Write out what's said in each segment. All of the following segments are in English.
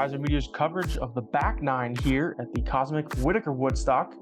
HyzerMedia's coverage of the back nine here at the cosmic Whitaker Woodstock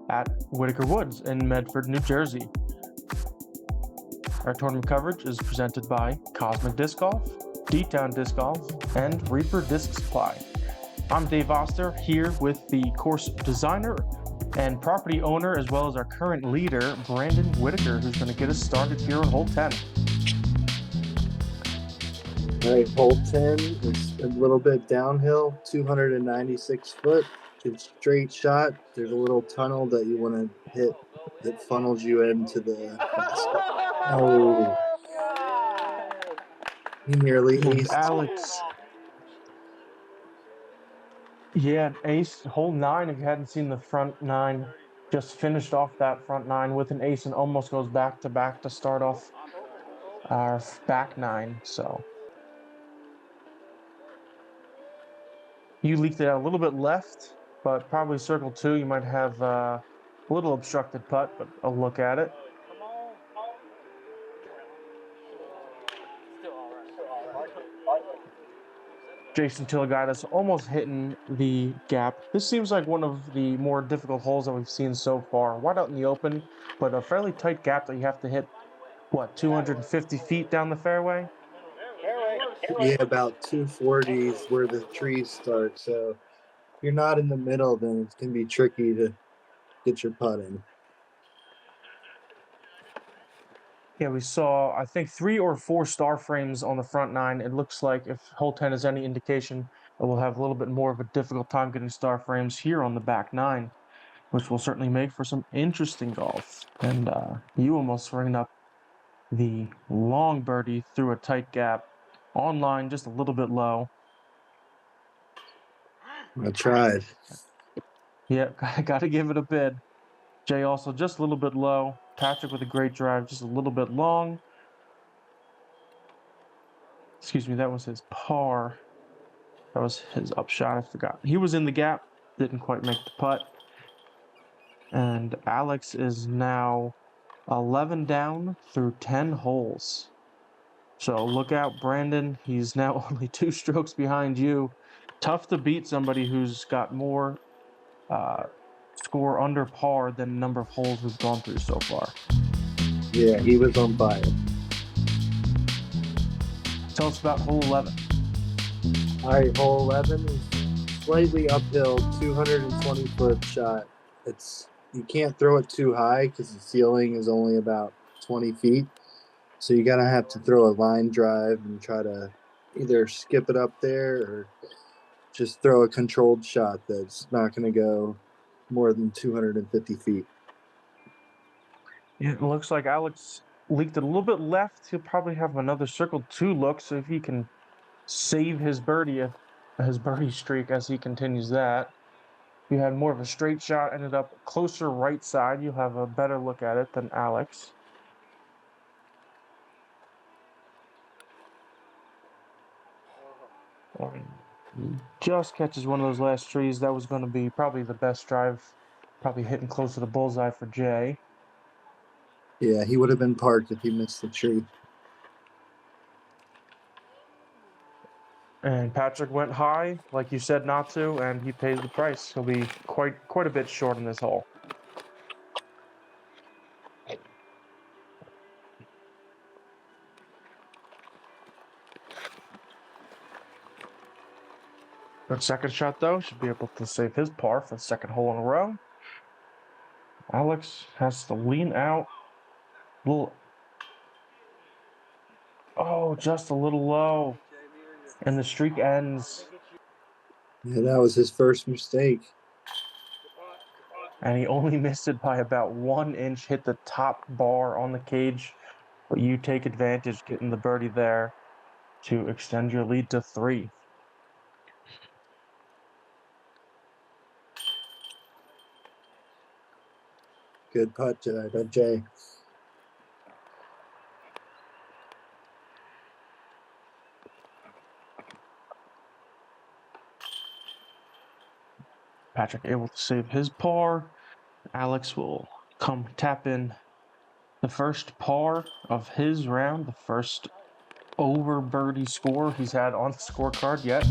at Whitaker Woods in Medford, New Jersey. Our tournament coverage is presented by Cosmic Disc Golf, D-Town Disc Golf, and Reaper Disc Supply. I'm Dave Oster here with the course designer and property owner, as well as our current leader, Brandon Whitaker, who's going to get us started here on hole 10. All right, hole 10 is a little bit downhill, 296 foot. It's straight shot. There's a little tunnel that you want to hit that funnels you into the basket. Oh, he nearly aced. Alex. Yeah, an ace, hole 9, if you hadn't seen the front 9, just finished off that front 9 with an ace and almost goes back to start off our back 9, so. You leaked it out a little bit left, but probably circle 2, you might have a little obstructed putt, but I'll look at it. Jason Tiligadas almost hitting the gap. This seems like one of the more difficult holes that we've seen so far. Wide out in the open, but a fairly tight gap that you have to hit, what, 250 feet down the fairway? Yeah, about 240 is where the trees start. So if you're not in the middle, then it's going to be tricky to get your putt in. Yeah, we saw, I think, 3 or 4 star frames on the front 9. It looks like, if hole 10 is any indication, it will have a little bit more of a difficult time getting star frames here on the back 9, which will certainly make for some interesting golf. And you almost ringing up the long birdie through a tight gap. Online, just a little bit low. I tried. Yeah, got to give it a bid. Jay also just a little bit low. Patrick with a great drive, just a little bit long. Excuse me, that was his par. That was his upshot, I forgot. He was in the gap, didn't quite make the putt. And Alex is now 11 down through 10 holes. So look out, Brandon. He's now only 2 strokes behind you. Tough to beat somebody who's got more score under par than the number of holes we've gone through so far. Yeah, he was on fire. Tell us about hole 11. All right, hole 11 is slightly uphill, 220 foot shot. You can't throw it too high because the ceiling is only about 20 feet. So you gotta have to throw a line drive and try to either skip it up there or just throw a controlled shot that's not gonna go more than 250 feet. Yeah, it looks like Alex leaked it a little bit left. He'll probably have another circle 2 look, so if he can save his birdie streak as he continues that. If you had more of a straight shot, ended up closer right side, you'll have a better look at it than Alex. Just catches one of those last trees. That was going to be probably the best drive, probably hitting close to the bullseye for Jay. Yeah, he would have been parked if he missed the tree. And Patrick went high, like you said not to, and he pays the price. He'll be quite a bit short in this hole. Good second shot, though. Should be able to save his par for the second hole in a row. Alex has to lean out. Just a little low. And the streak ends. Yeah, that was his first mistake. And he only missed it by about 1 inch, hit the top bar on the cage. But you take advantage getting the birdie there to extend your lead to 3. Good putt, Jay. Patrick able to save his par. Alex will come tap in the first par of his round, the first over birdie score he's had on the scorecard yet.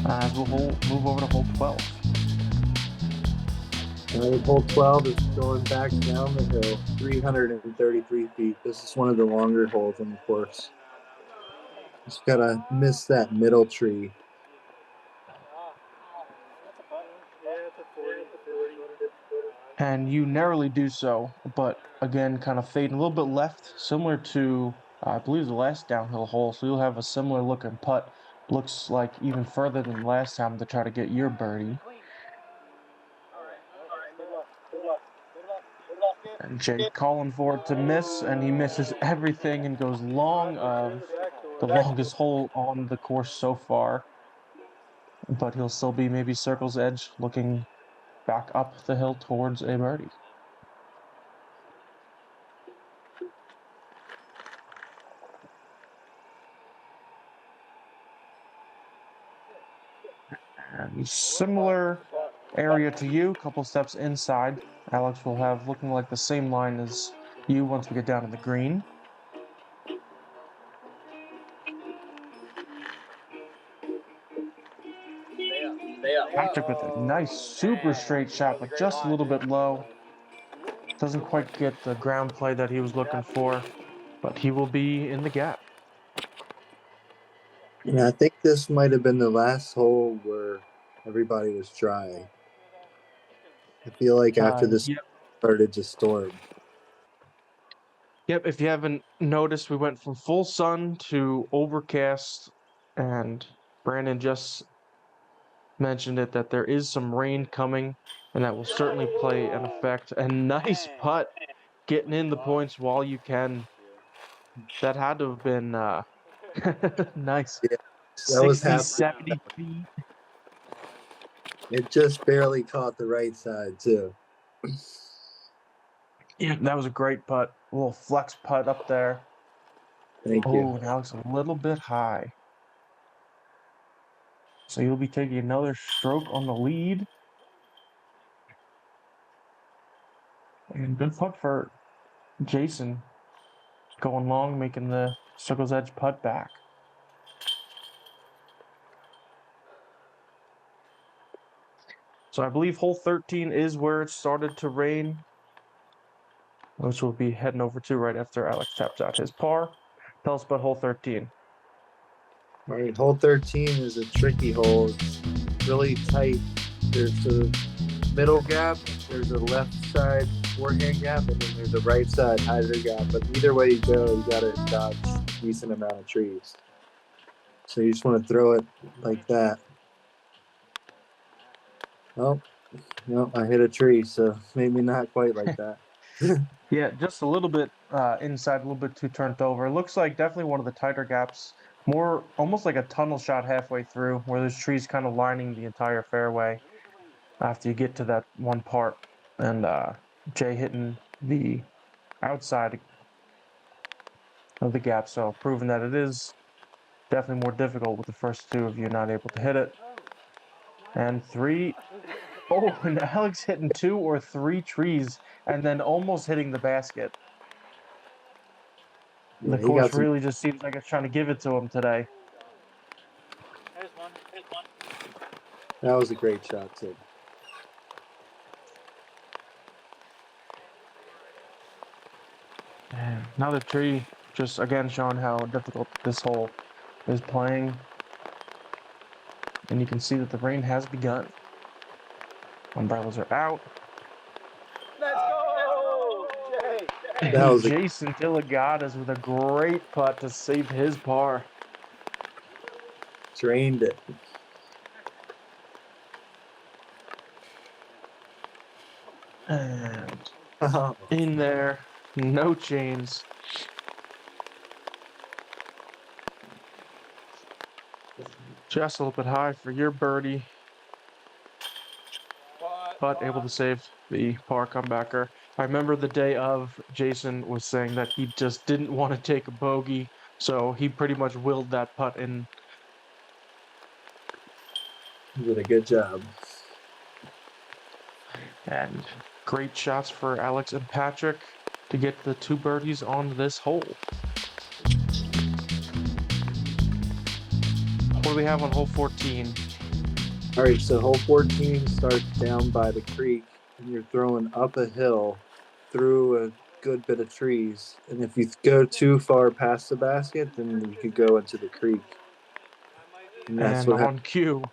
As we'll move over to hole 12. Hole 12 is going back down the hill, 333 feet. This is one of the longer holes on the course. Just gotta miss that middle tree. And you narrowly do so, but again, kind of fading a little bit left, similar to, I believe, the last downhill hole. So you'll have a similar looking putt. Looks like even further than last time to try to get your birdie. And Jake calling for it to miss, and he misses everything and goes long of the longest hole on the course so far. But he'll still be maybe circle's edge, looking back up the hill towards a birdie. And similar area to you, couple steps inside. Alex will have looking like the same line as you once we get down to the green. Patrick with a nice, super straight shot, but just a little bit low. Doesn't quite get the ground play that he was looking for, but he will be in the gap. And I think this might have been the last hole where everybody was dry. I feel like after this Yep. started to storm. Yep, if you haven't noticed, we went from full sun to overcast, and Brandon just mentioned it that there is some rain coming, and that will certainly play an effect. And nice putt, getting in the points while you can. That had to have been nice. Yeah, that was 60, half. 70 feet. It just barely caught the right side too. Yeah, that was a great putt. A little flex putt up there. Thank you. Oh, now it's a little bit high. So you'll be taking another stroke on the lead. And good putt for Jason. Going long, making the circle's edge putt back. So I believe hole 13 is where it started to rain, which we'll be heading over to right after Alex taps out his par. Tell us about hole 13. All right, hole 13 is a tricky hole. It's really tight. There's a middle gap, there's a left side forehand gap, and then there's a right side hyzer gap. But either way you go, you gotta dodge a decent amount of trees. So you just want to throw it like that. Oh, no, I hit a tree, so maybe not quite like that. Yeah, just a little bit inside, a little bit too turned over. It looks like definitely one of the tighter gaps, more almost like a tunnel shot halfway through, where there's trees kind of lining the entire fairway after you get to that one part. And Jay hitting the outside of the gap, so proving that it is definitely more difficult with the first two of you not able to hit it. And three. Oh, and Alex hitting 2 or 3 trees and then almost hitting the basket. Yeah, The course really just seems like it's trying to give it to him today. There's one. That was a great shot, too. Another tree, just again showing how difficult this hole is playing. And you can see that the rain has begun. Umbrellas are out. Let's go, Jay! That was Jason Tiligadas with a great putt to save his par. drained it. And in there, no chains. Just a little bit high for your birdie, but able to save the par comebacker. I remember the day of, Jason was saying that he just didn't want to take a bogey, so he pretty much willed that putt in. You did a good job. And great shots for Alex and Patrick to get the 2 birdies on this hole. What do we have on hole 14? All right, so hole 14 starts down by the creek, and you're throwing up a hill through a good bit of trees. And if you go too far past the basket, then you could go into the creek. And that's And what happened. on cue,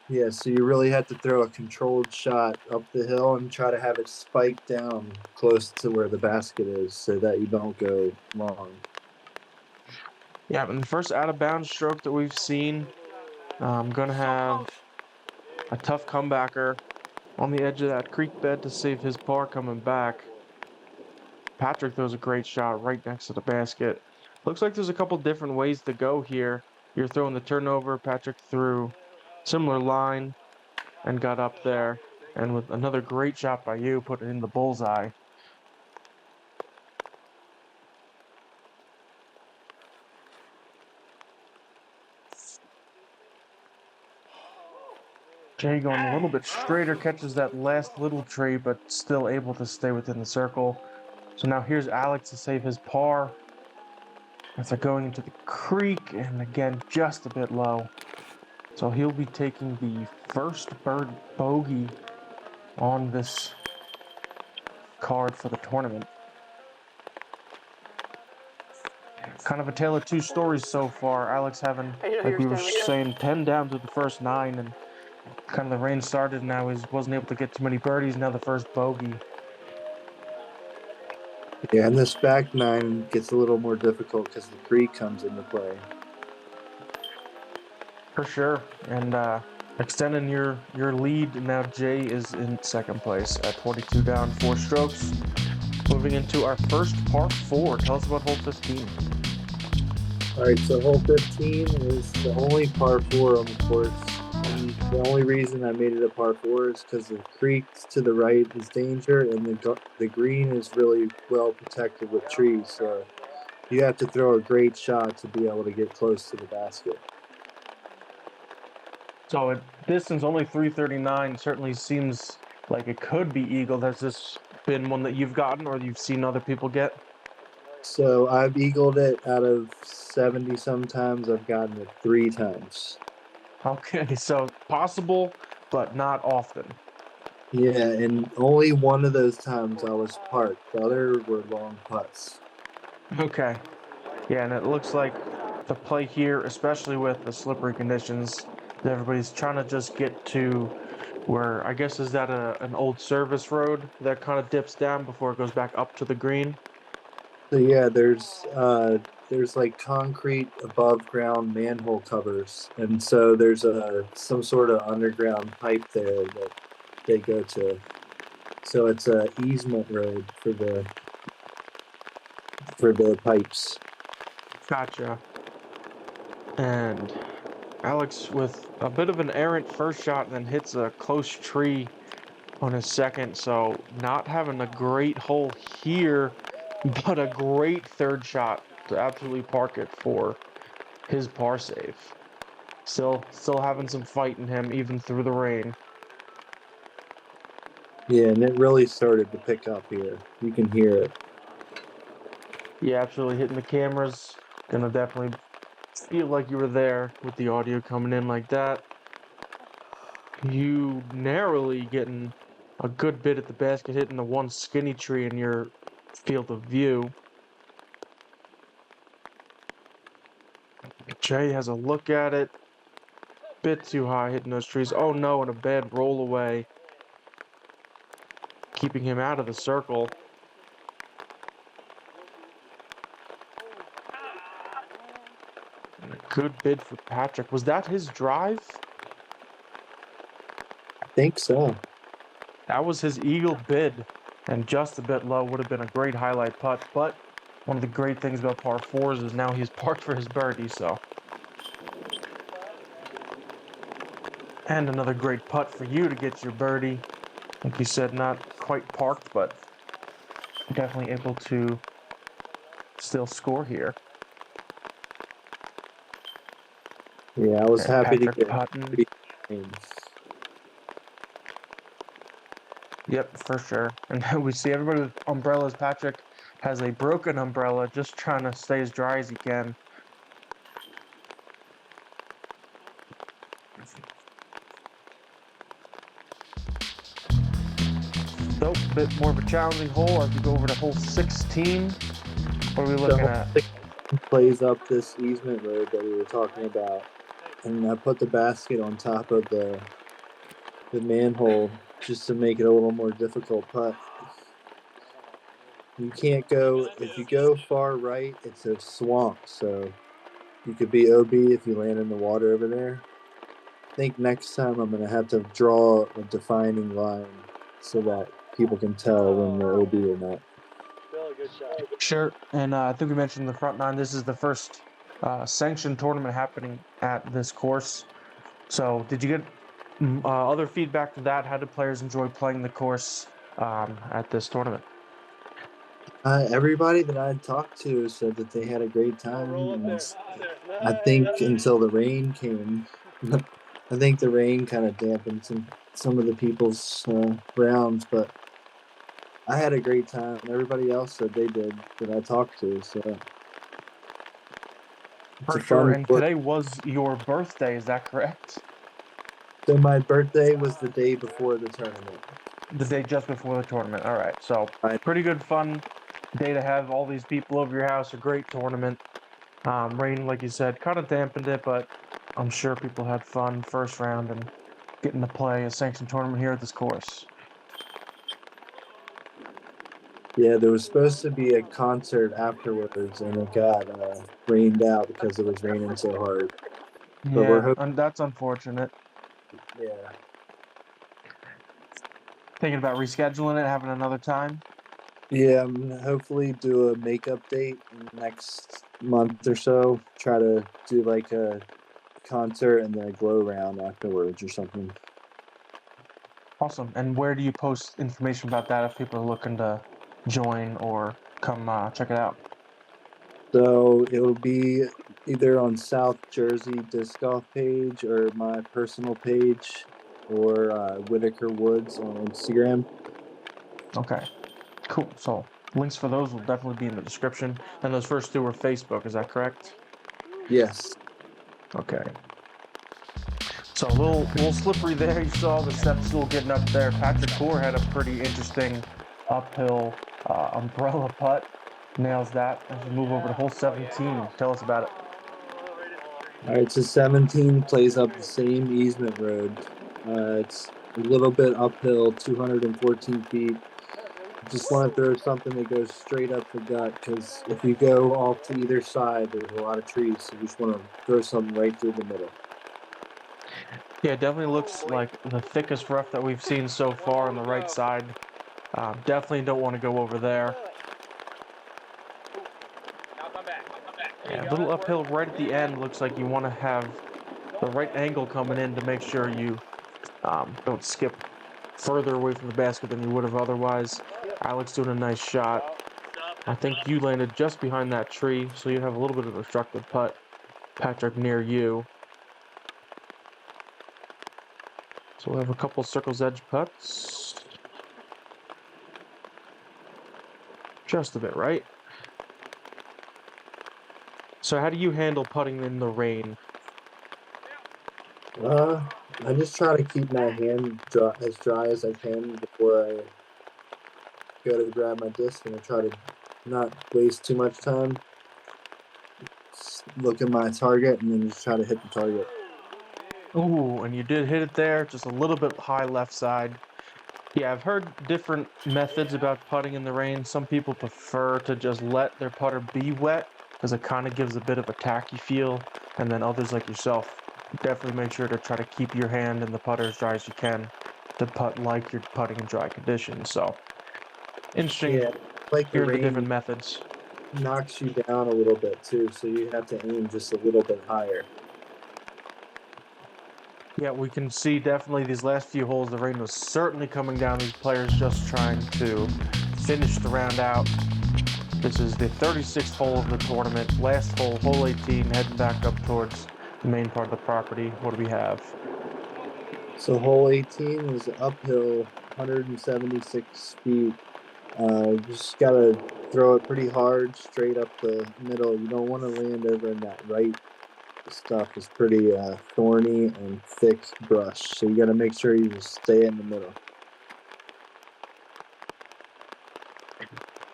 Yeah, so you really had to throw a controlled shot up the hill and try to have it spike down close to where the basket is so that you don't go long. yeah, and the first out of bounds stroke that we've seen, I'm gonna have a tough comebacker on the edge of that creek bed to save his par coming back. Patrick throws a great shot right next to the basket. Looks like there's a couple different ways to go here. You're throwing the turnover. Patrick threw similar line and got up there. And with another great shot by you, put it in the bullseye. Jay going a little bit straighter, catches that last little tree, but still able to stay within the circle. So now here's Alex to save his par. As they're going into the creek, and again, just a bit low. So he'll be taking the first bird bogey on this card for the tournament. Kind of a tale of two stories so far. Alex having, like we were saying, 10 down to the first 9, and kind of the rain started. Now he wasn't able to get too many birdies. Now the first bogey. Yeah, and this back 9 gets a little more difficult because the creek comes into play. For sure. And extending your lead, now Jay is in second place at 22 down, 4 strokes. Moving into our first par 4. Tell us about hole 15. All right, so hole 15 is the only par 4 on the course. And the only reason I made it a par 4 is because the creek to the right is danger, and the green is really well protected with trees. So you have to throw a great shot to be able to get close to the basket. So at distance only 339 certainly seems like it could be eagled. Has this been one that you've gotten or you've seen other people get? So I've eagled it out of 70 sometimes. I've gotten it 3 times. Okay, so possible, but not often. Yeah, and only one of those times I was parked. The other were long putts. Okay. Yeah, and it looks like the play here, especially with the slippery conditions, that everybody's trying to just get to where, I guess, is that an old service road that kind of dips down before it goes back up to the green? So yeah, there's like concrete above ground manhole covers, and so there's some sort of underground pipe there that they go to. So it's a easement road for the pipes. Gotcha. And Alex with a bit of an errant first shot and then hits a close tree on his second. So not having a great hole here, but a great third shot to absolutely park it for his par save. Still having some fight in him even through the rain. Yeah, and it really started to pick up here. You can hear it. Yeah, absolutely hitting the cameras. Gonna definitely feel like you were there with the audio coming in like that. You narrowly getting a good bit at the basket, hitting the one skinny tree in your field of view. Jay has a look at it. Bit too high hitting those trees. Oh no, and a bad roll away. Keeping him out of the circle. And a good bid for Patrick. Was that his drive? I think so. That was his eagle bid. And just a bit low would have been a great highlight putt. But one of the great things about par 4s is now he's parked for his birdie, so. And another great putt for you to get your birdie. Like you said, not quite parked, but definitely able to still score here. Yeah, I was And happy to Patrick get putting. 3 games. Yep, for sure. And we see everybody with umbrellas. Patrick has a broken umbrella, just trying to stay as dry as he can. bit more of a challenging hole as we go over to hole 16. What are we looking at? Plays up this easement road that we were talking about, and I put the basket on top of the manhole just to make it a little more difficult putt. You can't go, if you go far right, it's a swamp, so you could be OB if you land in the water over there. I think next time I'm gonna have to draw a defining line so that people can tell when they're OB or not. Still a good shot. Sure. And I think we mentioned in the front nine, this is the first sanctioned tournament happening at this course. So did you get other feedback to that? How did players enjoy playing the course at this tournament? Everybody that I talked to said that they had a great time. Roll up And there. I think until the rain came, I think the rain kind of dampened some of the people's rounds, but I had a great time. Everybody else said they did that I talked to. So it's For a sure. fun And course. today was your birthday, is that correct? So my birthday was the day before the tournament. The day just before the tournament. All right. So I, pretty good fun day to have all these people over your house. A great tournament. Rain, like you said, kind of dampened it, but I'm sure people had fun first round and getting to play a sanctioned tournament here at this course. yeah, there was supposed to be a concert afterwards, and it got rained out because it was raining so hard. But we're Yeah, hoping, and that's unfortunate. yeah. Thinking about rescheduling it, having another time. Yeah, I'm gonna hopefully do a makeup date in the next month or so. Try to do like a concert and then a glow round afterwards or something. Awesome. And where do you post information about that if people are looking to join or come check it out? So it'll be either on South Jersey Disc Golf page or my personal page or Whitaker Woods on Instagram. Okay, cool. So links for those will definitely be in the description. And those first two are Facebook, is that correct? Yes. Okay. So a little slippery there. You saw the step stool getting up there. Patrick Coar had a pretty interesting uphill umbrella putt. Nails that as we move over to hole 17. Tell us about it. All right, so 17 plays up the same easement road. It's a little bit uphill, 214 feet. Just want to throw something that goes straight up the gut because if you go off to either side, there's a lot of trees. So you just want to throw something right through the middle. Yeah, it definitely looks like the thickest rough that we've seen so far on the right side. Definitely don't want to go over there. Now come back. Yeah, a little uphill right at the end. Looks like you want to have the right angle coming in to make sure you don't skip further away from the basket than you would have otherwise. Alex doing a nice shot. I think you landed just behind that tree, so you have a little bit of a obstructed putt. Patrick near you. So we'll have a couple circle's edge putts. Just a bit, right? So how do you handle putting in the rain? I just try to keep my hand as dry as I can before I go to grab my disc, and I try to not waste too much time. Just look at my target and then just try to hit the target. Ooh, and you did hit it there, just a little bit high left side. Yeah, I've heard different methods about putting in the rain. Some people prefer to just let their putter be wet because it kind of gives a bit of a tacky feel. And then others like yourself, definitely make sure to try to keep your hand and the putter as dry as you can to putt like you're putting in dry conditions. So interesting Yeah, like the hearing the different rain methods. knocks you down a little bit too, so you have to aim just a little bit higher. Yeah, we can see definitely these last few holes, the rain was certainly coming down. These players just trying to finish the round out. This is the 36th hole of the tournament. Last hole, hole 18, heading back up towards the main part of the property. What do we have? So hole 18 is uphill, 176 feet. Just gotta throw it pretty hard, straight up the middle. You don't want to land over in that right stuff. It's pretty thorny and thick brush, so you gotta make sure you just stay in the middle.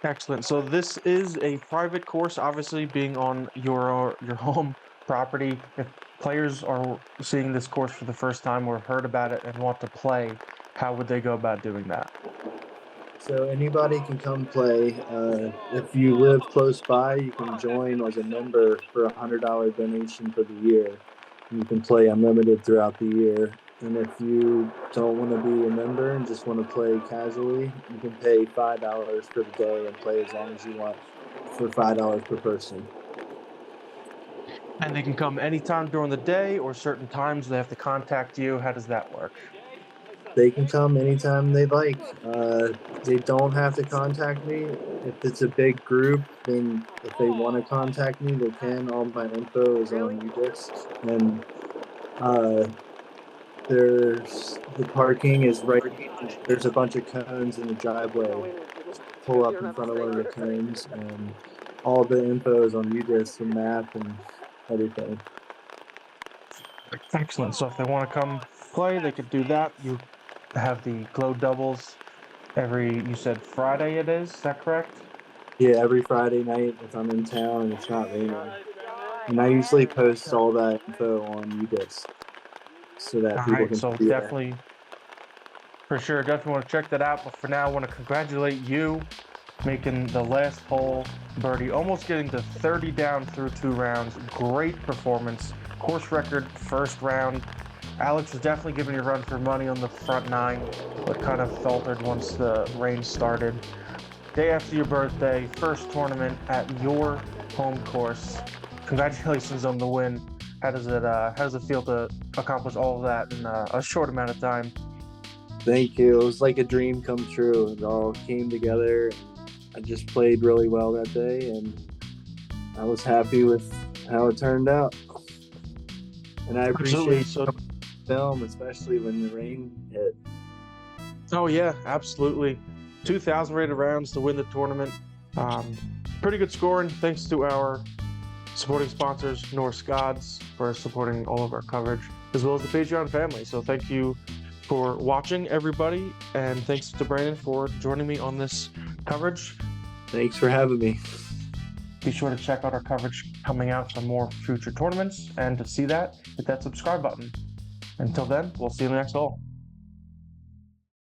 Excellent. So this is a private course, obviously being on your home property. If players are seeing this course for the first time or heard about it and want to play, how would they go about doing that? So anybody can come play. If you live close by, you can join as a member for $100 donation for the year. You can play unlimited throughout the year. And if you don't want to be a member and just want to play casually, you can pay $5 for the day and play as long as you want for $5 per person. And they can come anytime during the day or certain times they have to contact you. How does that work? They can come anytime they like. They don't have to contact me. If it's a big group, then if they want to contact me, they can. All my info is on UDisc. And uh, the parking is right. There's a bunch of cones in the driveway. Just pull up in front of one of the cones, and all the info is on UDisc, the map, and everything. Excellent. So if they want to come play, they could do that. You have the glow doubles you said Friday it is that correct? Yeah, every Friday night if I'm in town and it's not raining. And I usually post all that info on UDisc so that All people right, can so see it. definitely, for sure, definitely want to check that out. But for now, I want to congratulate you making the last hole birdie, almost getting to 30 down through 2 rounds. Great performance. Course record first round. Alex was definitely giving you a run for money on the front 9, but kind of faltered once the rain started. Day after your birthday, first tournament at your home course. Congratulations on the win. How does it feel to accomplish all of that in a short amount of time? Thank you. It was like a dream come true. It all came together. I just played really well that day, and I was happy with how it turned out. And I Absolutely. appreciate So, film, especially when the rain hit. oh yeah, absolutely. 2,000 rated rounds to win the tournament. Pretty good scoring. Thanks to our supporting sponsors, Norse Gods, for supporting all of our coverage, as well as the Patreon family. So thank you for watching, everybody, and thanks to Brandon for joining me on this coverage. Thanks for having me. Be sure to check out our coverage coming out for more future tournaments, and to see that, hit that subscribe button. Until then, we'll see you in the next hole.